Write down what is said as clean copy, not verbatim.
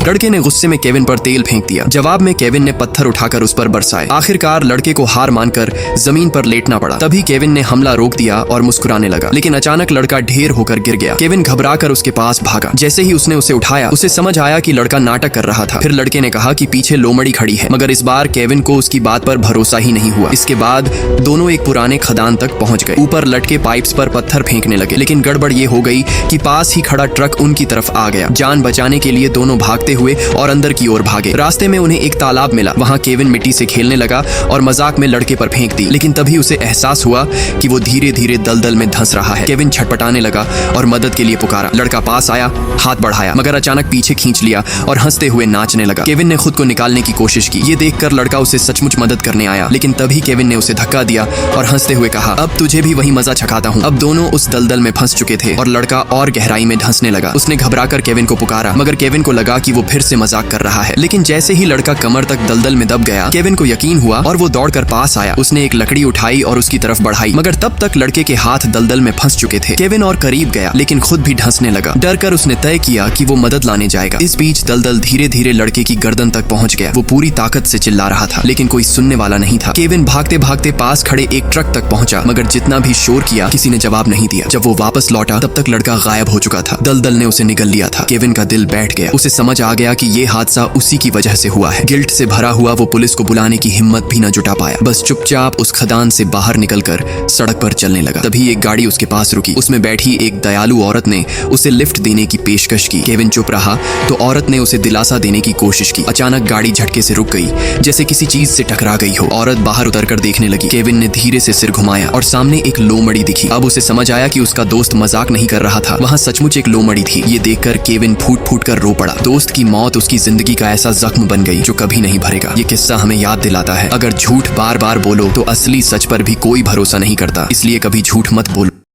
लड़के ने गुस्से में केविन पर तेल फेंक दिया। जवाब में केविन ने पत्थर उठाकर उस पर बरसाए। आखिरकार लड़के को हार मानकर जमीन पर लेटना पड़ा। तभी केविन ने हमला रोक दिया और मुस्कुराने लगा, लेकिन अचानक लड़का ढेर होकर गिर गया। केविन घबराकर उसके पास भागा। जैसे ही उसने उसे उठाया, उसे समझ आया कि लड़का नाटक कर रहा था। फिर लड़के ने कहा कि पीछे लोमड़ी खड़ी है, मगर इस बार केविन को उसकी बात पर भरोसा ही नहीं हुआ। इसके बाद दोनों एक पुराने खदान तक पहुंच गए। ऊपर लटके पाइप्स पर पत्थर फेंकने लगे, लेकिन गड़बड़ ये हो गई कि पास ही खड़ा ट्रक उनकी तरफ आ गया। जान बचाने के लिए दोनों भागते हुए और अंदर की ओर भागे। रास्ते में उन्हें एक तालाब मिला। वहां केविन मिट्टी से खेलने लगा और मजाक में लड़के पर फेंक दी, लेकिन तभी उसे एहसास हुआ कि वो धीरे धीरे दलदल में धंस रहा है। केविन छटपटाने लगा और मदद के लिए पुकारा। लड़का पास आया, हाथ बढ़ाया, मगर अचानक पीछे खींच लिया और हंसते हुए नाचने लगा। केविन ने खुद को निकालने की कोशिश की। ये देखकर लड़का उसे सचमुच मदद करने आया, लेकिन तभी केविन ने उसे धक्का दिया और हंसते हुए कहा, अब तुझे भी वही मजा चखाता हूँ। अब दोनों उस दलदल में फंस चुके थे और लड़का और गहराई में धंसने लगा। उसने घबराकर केविन को पुकारा, मगर केविन को लगा कि वो फिर से मजाक कर रहा है। लेकिन जैसे ही लड़का कमर तक दलदल में दब गया, केविन को यकीन हुआ और वो दौड़कर पास आया। उसने एक लकड़ी उठाई और उसकी तरफ बढ़ाई, मगर तब तक लड़के के हाथ दलदल में फंस चुके थे। केविन और करीब गया, लेकिन खुद भी धंसने लगा। डर कर उसने तय किया कि वो मदद लाने जाएगा। इस बीच दलदल धीरे धीरे लड़के की गर्दन तक पहुंच गया। वो पूरी ताकत से चिल्ला रहा था, लेकिन कोई सुनने वाला नहीं था। केविन भागते भागते पास खड़े एक ट्रक तक पहुंचा, मगर जितना भी शोर किया, किसी ने जवाब नहीं दिया। जब वो वापस लौटा, तब तक लड़का गायब हो चुका था। दलदल ने उसे निगल लिया था। केविन का दिल बैठ गया। उसे समझ आ गया कि ये हादसा उसी की वजह से हुआ है। गिल्ट से भरा हुआ वो पुलिस को बुलाने की हिम्मत भी न जुटा पाया। बस चुपचाप उस खदान से बाहर निकलकर सड़क पर चलने लगा। तभी एक गाड़ी उसके पास रुकी। उसमें बैठी एक दयालु औरत ने उसे लिफ्ट देने की पेशकश की। केविन चुप रहा तो औरत ने उसे दिलासा देने की कोशिश की। अचानक गाड़ी झटके से रुक गई, जैसे किसी चीज से टकरा गई हो। औरत बाहर उतरकर देखने लगी। केविन ने धीरे से सिर घुमाया और सामने एक लोमड़ी दिखी। अब उसे समझ आया कि उसका दोस्त मजाक नहीं कर रहा था। वहां सचमुच एक लोमड़ी थी। ये देखकर केविन फूट फूट कर रो पड़ा। दोस्त की मौत उसकी जिंदगी का ऐसा जख्म बन गई जो कभी नहीं भरेगा। ये किस्सा हमें याद दिलाता है, अगर झूठ बार बार बोलो तो असली सच पर भी कोई भरोसा नहीं करता। इसलिए कभी झूठ मत बोलो।